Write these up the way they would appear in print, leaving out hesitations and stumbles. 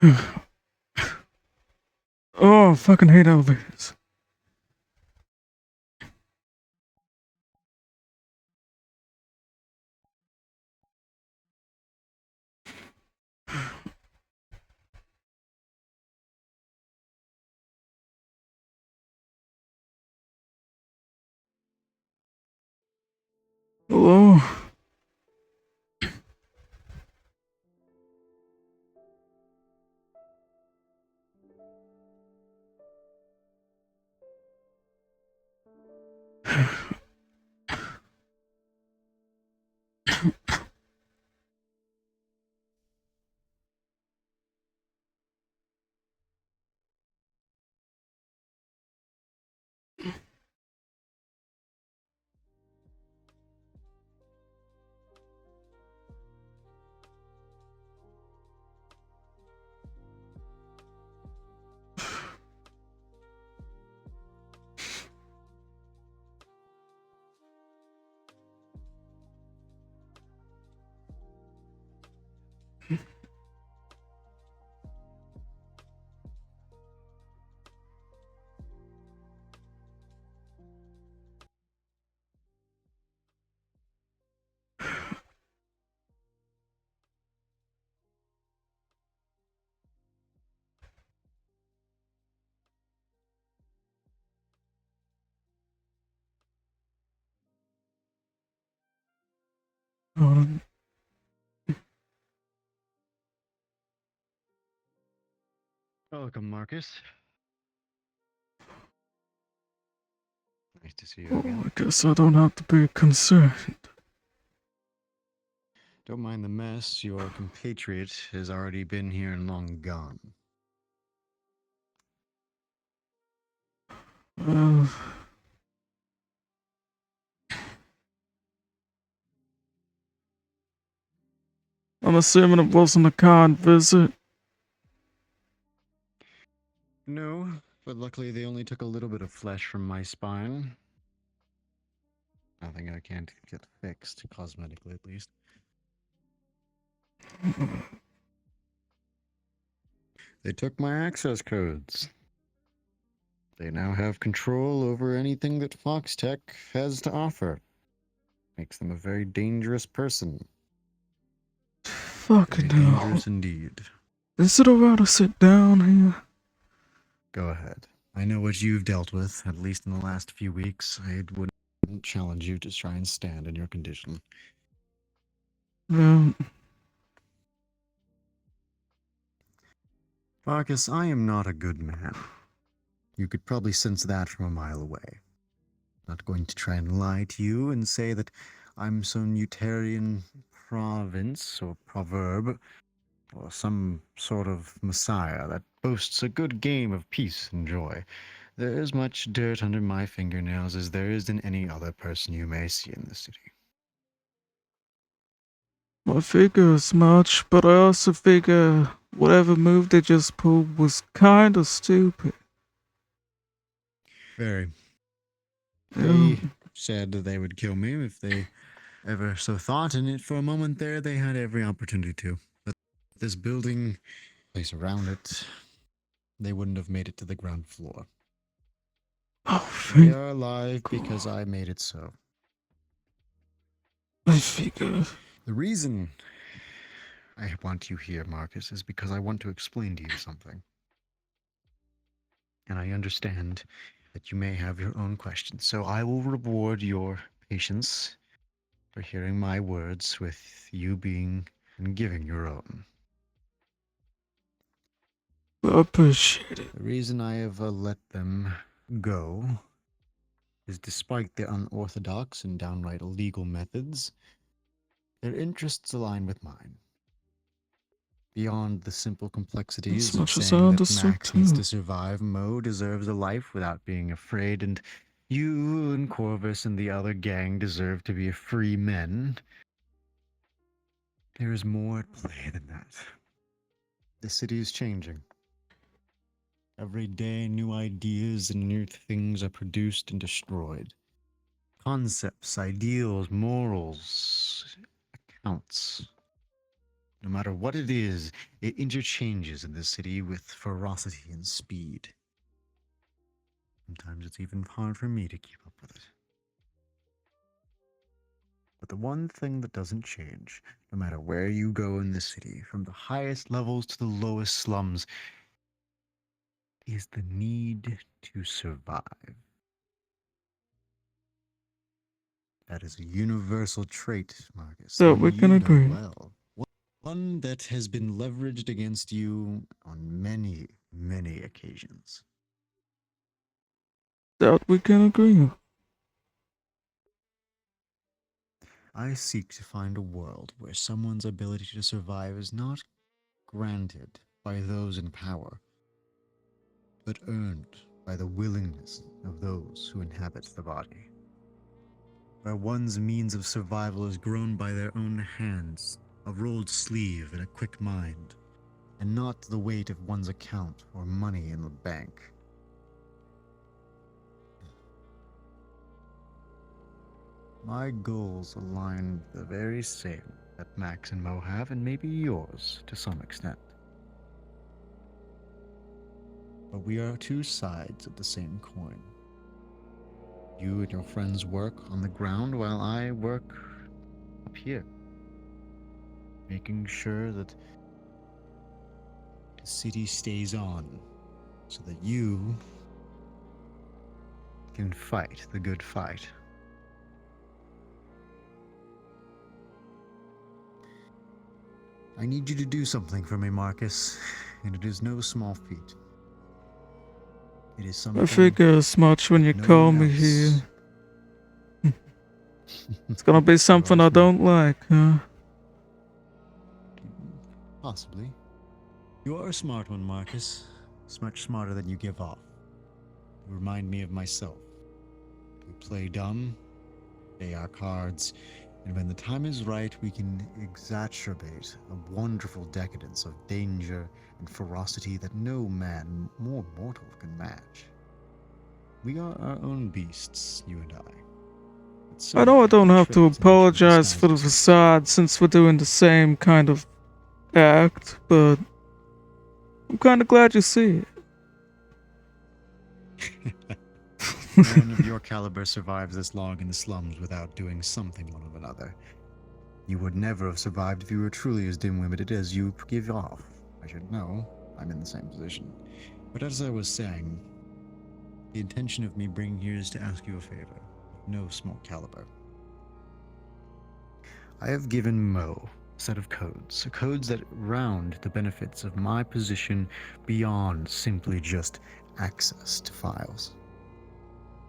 Oh, I fucking hate elevators. Hello? Oh, Welcome, Marcus. Nice to see you I again. guess I don't have to be concerned. Don't mind the mess. Your compatriot has already been here and long gone. Well, I'm assuming it wasn't a kind visit. No, but luckily they only took a little bit of flesh from my spine. Nothing I can't get fixed, cosmetically at least. They took my access codes. They now have control over anything that Fox Tech has to offer. Makes them a very dangerous person. Fucking Very hell. dangerous indeed. Is it alright to sit down here? Go ahead. I know what you've dealt with, at least in the last few weeks. I wouldn't challenge you to try and stand in your condition. Well, Marcus, I am not a good man. You could probably sense that from a mile away. Not going to try and lie to you and say that I'm some Utarian province or proverb or some sort of messiah that boasts a good game of peace and joy. There is much dirt under my fingernails as there is in any other person you may see in the city. I figure as much, but I also figure whatever move they just pulled was kinda stupid. Very. Yeah, They said that they would kill me if they ever so thought, and for a moment there, they had every opportunity to. But this building, place around it, they wouldn't have made it to the ground floor. oh, They thank are alive God. because I made it so. I figure. The reason I want you here, Marcus, is because I want to explain to you something. And I understand that you may have your own questions, so I will reward your patience for hearing my words with you being and giving your own. I appreciate it. The reason I have let them go is despite their unorthodox and downright illegal methods, their interests align with mine. Beyond the simple As complexities of much as I saying that understood Max needs too. to survive, Mo deserves a life without being afraid, and you and Corvus and the other gang deserve to be free men. There is more at play than that. The city is changing. Every day, new ideas and new things are produced and destroyed. Concepts, ideals, morals, accounts. No matter what it is, it interchanges in this city with ferocity and speed. Sometimes it's even hard for me to keep up with it. But the one thing that doesn't change, no matter where you go in the city, from the highest levels to the lowest slums, is the need to survive. That is a universal trait, Marcus, That one we you can know agree. well. One that has been leveraged against you on many, many occasions. That we can agree. I seek to find a world where someone's ability to survive is not granted by those in power, but earned by the willingness of those who inhabit the body. Where one's means of survival is grown by their own hands, a rolled sleeve and a quick mind, and not the weight of one's account or money in the bank. My goals align the very same that Max and Mo have, and maybe yours to some extent. But we are two sides of the same coin. You and your friends work on the ground while I work up here, making sure that the city stays on so that you can fight the good fight. I need you to do something for me, Marcus, and it is no small feat. It is something I figure as much when you no call one me else. here. It's gonna be something I don't like, huh? Possibly. You are a smart one, Marcus. Much smarter than you give off. You remind me of myself. We play dumb, play our cards, and when the time is right, we can exacerbate a wonderful decadence of danger and ferocity that no man more mortal can match. We are our own beasts, you and I. I know I don't have to apologize for the facade. facade since we're doing the same kind of act, but I'm kinda glad you see it. No one of your caliber survives this long in the slums without doing something one of another. You would never have survived if you were truly as dim-witted as you give off. I should know. I'm in the same position. But as I was saying, the intention of me bringing here is to ask you a favor, of no small caliber. I have given Mo a set of codes that round the benefits of my position beyond simply just access to files.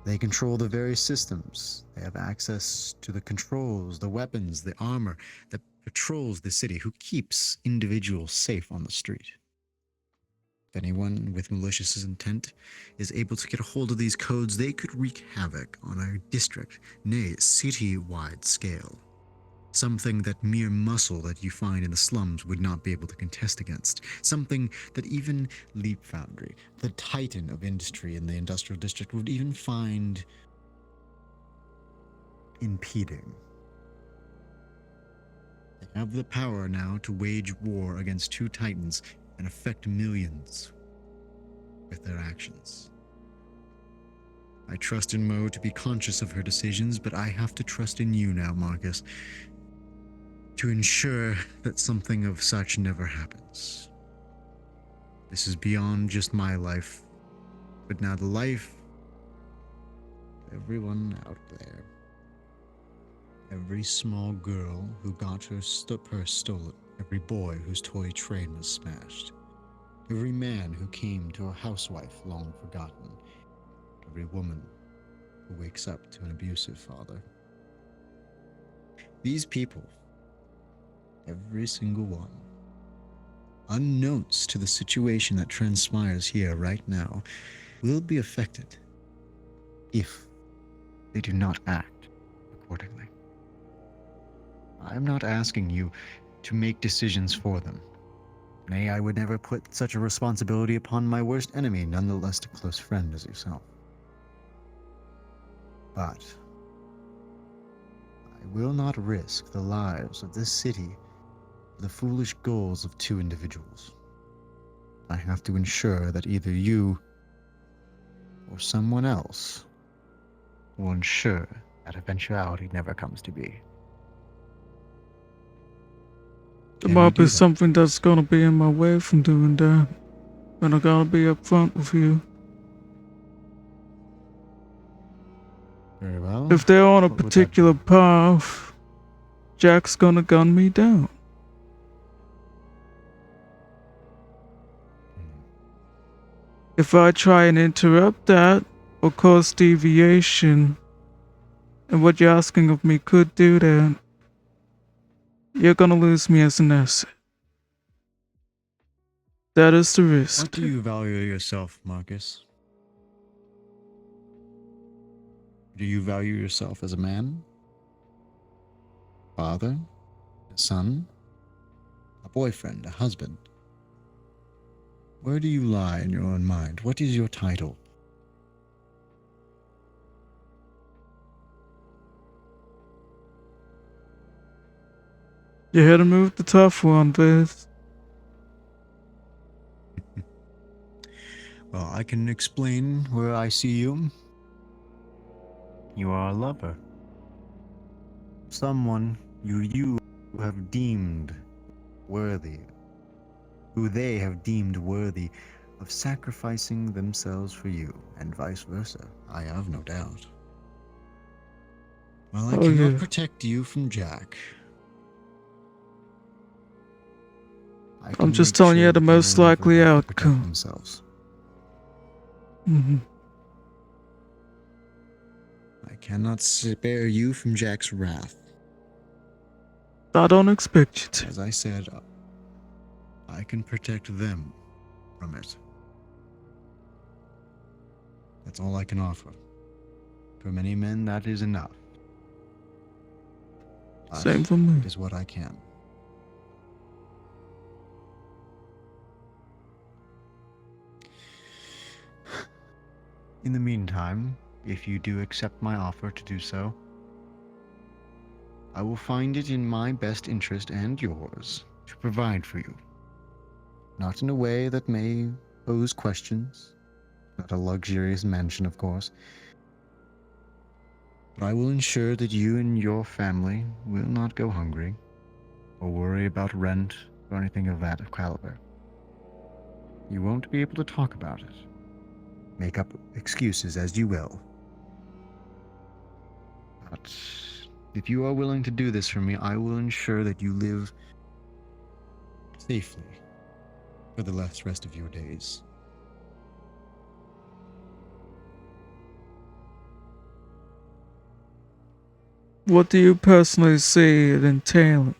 They control the very systems. They have access to the controls, the weapons, the armor that patrols the city, who keeps individuals safe on the street. If anyone with malicious intent is able to get a hold of these codes, they could wreak havoc on a district, nay, city-wide scale. Something that mere muscle that you find in the slums would not be able to contest against. Something that even Leap Foundry, the titan of industry in the industrial district, would even find impeding. They have the power now to wage war against two titans and affect millions with their actions. I trust in Mo to be conscious of her decisions, but I have to trust in you now, Marcus, to ensure that something of such never happens. This is beyond just my life, but now the life of everyone out there. Every small girl who got her purse stolen, every boy whose toy train was smashed, every man who came to a housewife long forgotten, every woman who wakes up to an abusive father. These people, every single one, unknowns to the situation that transpires here right now, will be affected if they do not act accordingly. I'm not asking you to make decisions for them. Nay, I would never put such a responsibility upon my worst enemy, nonetheless a close friend as yourself. But I will not risk the lives of this city the foolish goals of two individuals. I have to ensure that either you or someone else will ensure that eventuality never comes to be. There Can we might do be that? something that's gonna be in my way from doing that. And I gotta be upfront with you. Very well. If they're on a What would that be? particular path, Jack's gonna gun me down. If I try and interrupt that or cause deviation, and what you're asking of me could do that, you're gonna lose me as an asset. That is the risk. What do you value yourself, Markus? Do you value yourself as a man? Father? A son? A boyfriend? A husband? Where do you lie in your own mind? What is your title? You had to move the tough one, Viz. Well, I can explain where I see you. You are a lover. Someone you have deemed worthy, who they have deemed worthy of sacrificing themselves for you, and vice versa. I have no doubt. While I Oh, cannot yeah. protect you from Jack, I I'm can just make telling sure you the that they most will never likely have to protect outcome. themselves. Mm-hmm. I cannot spare you from Jack's wrath. I don't expect you to. As I said, I can protect them from it. That's all I can offer. For many men, that is enough. But Same for me. it is what I can. In the meantime, if you do accept my offer to do so, I will find it in my best interest and yours to provide for you. Not in a way that may pose questions, not a luxurious mansion, of course, but I will ensure that you and your family will not go hungry or worry about rent or anything of that caliber. You won't be able to talk about it. Make up excuses as you will. But if you are willing to do this for me, I will ensure that you live safely for the rest of your days. What do you personally see it entailing?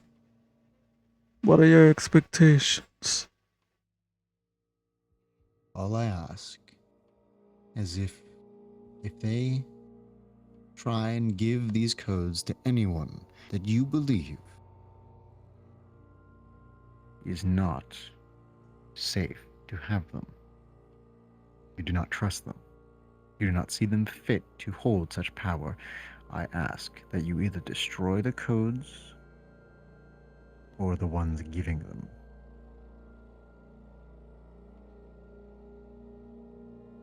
What are your expectations? All I ask is if they try and give these codes to anyone that you believe is not safe to have them. You do not trust them. You do not see them fit to hold such power. I ask that you either destroy the codes or the ones giving them.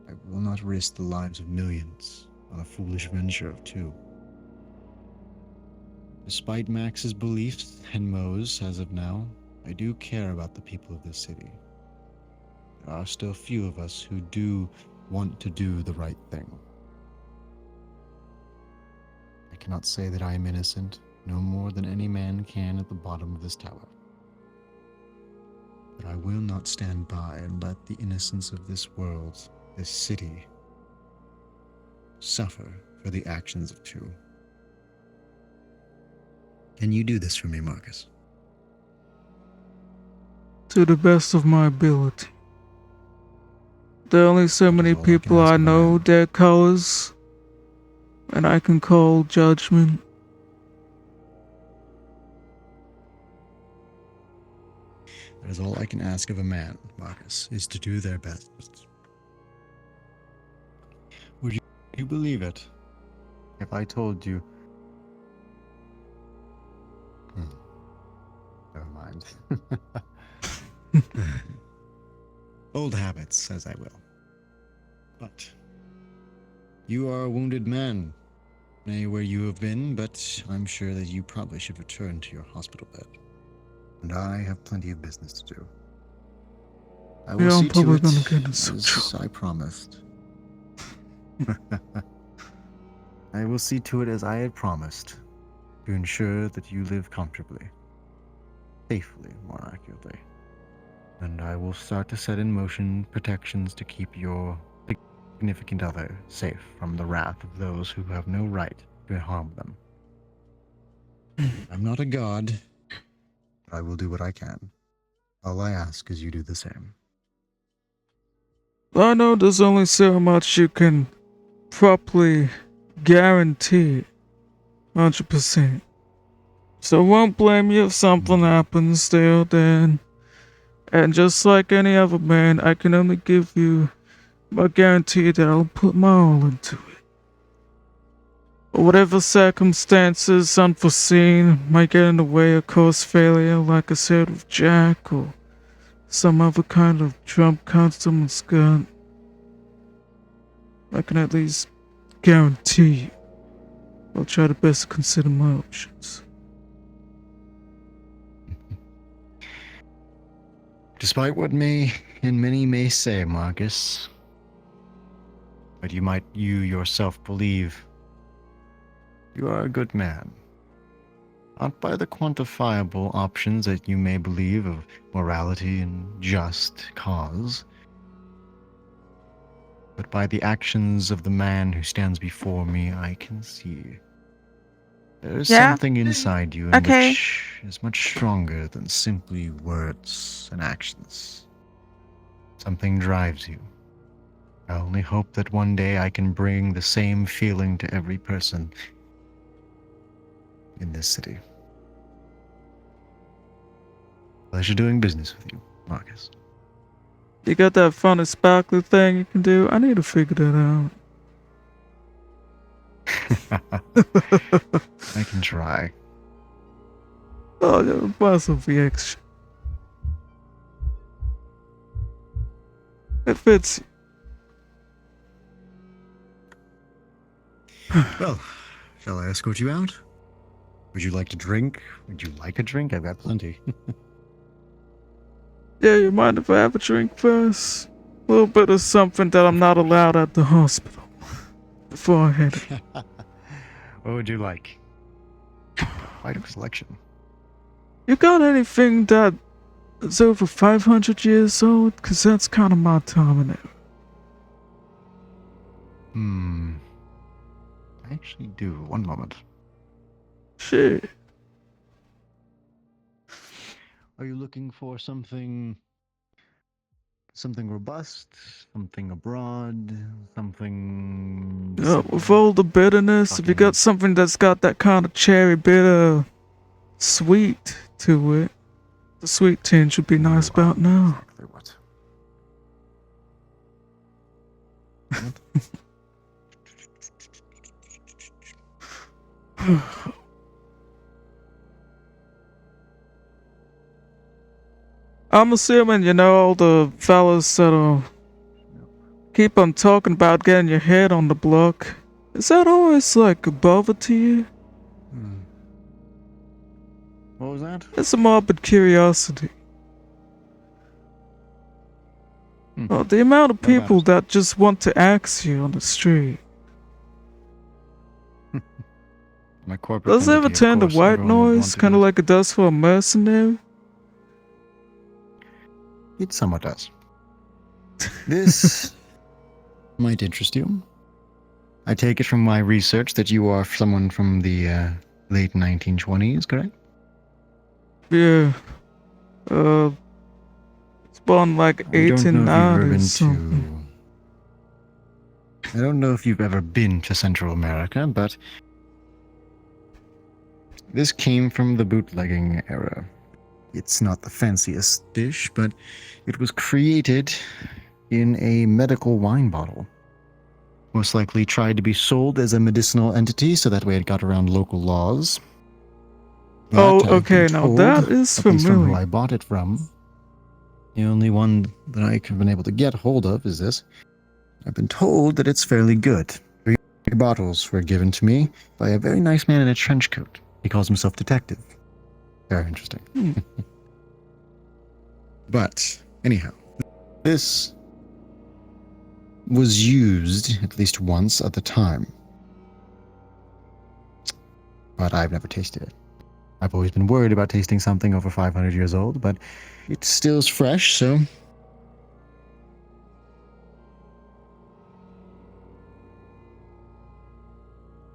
I will not risk the lives of millions on a foolish venture of two. Despite Max's beliefs and Mo's as of now, I do care about the people of this city. There are still few of us who do want to do the right thing. I cannot say that I am innocent, no more than any man can at the bottom of this tower. But I will not stand by and let the innocence of this world, this city, suffer for the actions of two. Can you do this for me, Markus? To the best of my ability. There are only so That is many all I can people ask I of a know man. their colors, and I can call judgment. That is all I can ask of a man, Markus, is to do their best. Would you believe it if I told you... Never mind. understand. Old habits, as I will. But you are a wounded man. May where you have been, but I'm sure that you probably should return to your hospital bed. And I have plenty of business to do. I will Yeah, I'm see to probably it, gonna get in some as trouble. I promised. I will see to it as I had promised, to ensure that you live comfortably. Safely, more accurately. And I will start to set in motion protections to keep your significant other safe from the wrath of those who have no right to harm them. I'm not a god, but I will do what I can. All I ask is you do the same. I know there's only so much you can properly guarantee 100%. So I won't blame you if something happens there then. And just like any other man, I can only give you my guarantee that I'll put my all into it. Whatever circumstances unforeseen might get in the way of course failure, like I said with Jack, or some other kind of trump card someone's got, I can at least guarantee you I'll try to best consider my options. Despite what many may say, Marcus, but you yourself believe you are a good man. Not by the quantifiable options that you may believe of morality and just cause, but by the actions of the man who stands before me, I can see. There is something inside you which is much stronger than simply words and actions. Something drives you. I only hope that one day I can bring the same feeling to every person in this city. Pleasure doing business with you, Marcus. You got that funny sparkly thing you can do? I need to figure that out. I can try. Oh, yeah, muscle be extra. It fits. Well, shall I escort you out? Would you like to drink? Would you like a drink? I've got plenty. Yeah, you mind if I have a drink first? A little bit of something that I'm not allowed at the hospital before I head in. What would you like? Quite a selection. You got anything that is over 500 years old? Because that's kind of my time in it. I actually do. One moment. Shit. Are you looking for something robust, something abroad, something With all the bitterness, if you got something that's got that kind of cherry bitter sweet to it, the sweet tinge would be nice about now. Exactly what? I'm assuming you know all the fellas that'll keep on talking about getting your head on the block. Is that always like a bother to you? What was that? It's a morbid curiosity. Oh, the amount of people that just want to axe you on the street. My corporate Does it ever entity, of turn to course, white everyone would want noise, to kind do of it. like it does for a mercenary? It somewhat does. This might interest you. I take it from my research that you are someone from the late 1920s, correct? Yeah. It's born like I don't know if you've ever 1890 or been something. I don't know if you've ever been to Central America, but this came from the bootlegging era. It's not the fanciest dish, but it was created in a medical wine bottle. Most likely tried to be sold as a medicinal entity, so that way it got around local laws. Oh, I've been okay, now told, that is at least from who familiar. I bought it from, the only one that I've been able to get hold of is this. I've been told that it's fairly good. 3 bottles were given to me by a very nice man in a trench coat. He calls himself Detective. Very interesting. Hmm. But, anyhow, this was used at least once at the time. But I've never tasted it. I've always been worried about tasting something over 500 years old, but it still is fresh, so...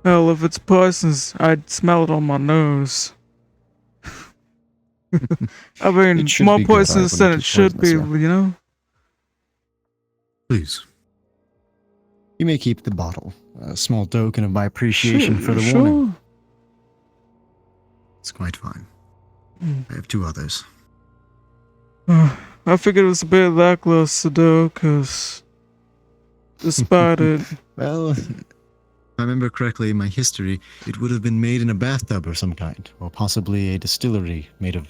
Hell, if it's poisonous, I'd smell it on my nose. I mean, It should more be good. I poisonous than wouldn't it be should be, poisonous, you know? Please. You may keep the bottle. A small token of my appreciation for the Sure. warning. It's quite fine. I have 2 others. I figured it was a bit lackluster though, cause despite it, Well, if I remember correctly in my history, it would have been made in a bathtub of some kind, or possibly a distillery made of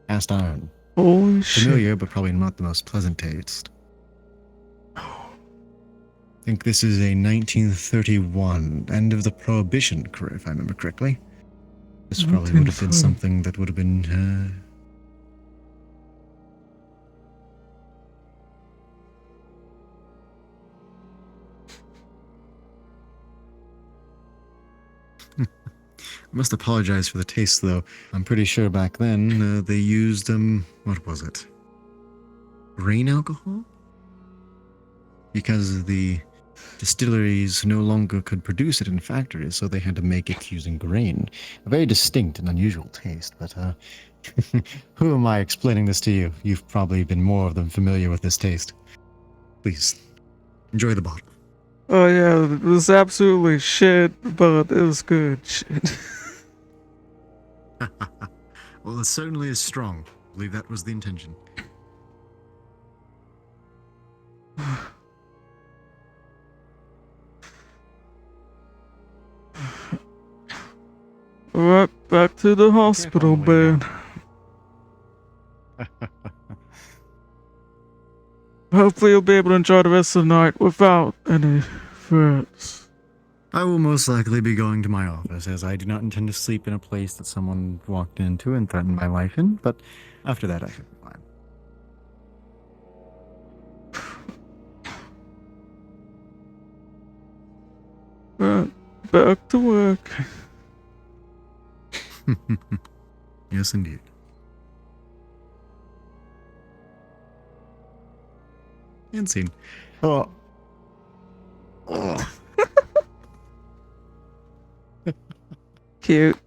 cast iron. holy shit. Familiar, but probably not the most pleasant taste. I think this is a 1931, end of the Prohibition, if I remember correctly. This probably would have been 1930. something that would have been, I must apologize for the taste, though. I'm pretty sure back then they used, what was it? Grain alcohol? Because the distilleries no longer could produce it in factories, so they had to make it using grain. A very distinct and unusual taste, but, who am I explaining this to you? You've probably been more than familiar with this taste. Please, enjoy the bottle. Oh yeah, it was absolutely shit, but it was good shit. Well, it certainly is strong. I believe that was the intention. Alright, back to the hospital bed. Hopefully you'll be able to enjoy the rest of the night without any threats. I will most likely be going to my office, as I do not intend to sleep in a place that someone walked into and threatened my life in, but after that I should be fine. Right, back to work. Yes, indeed. And scene. Oh. Oh. Cute.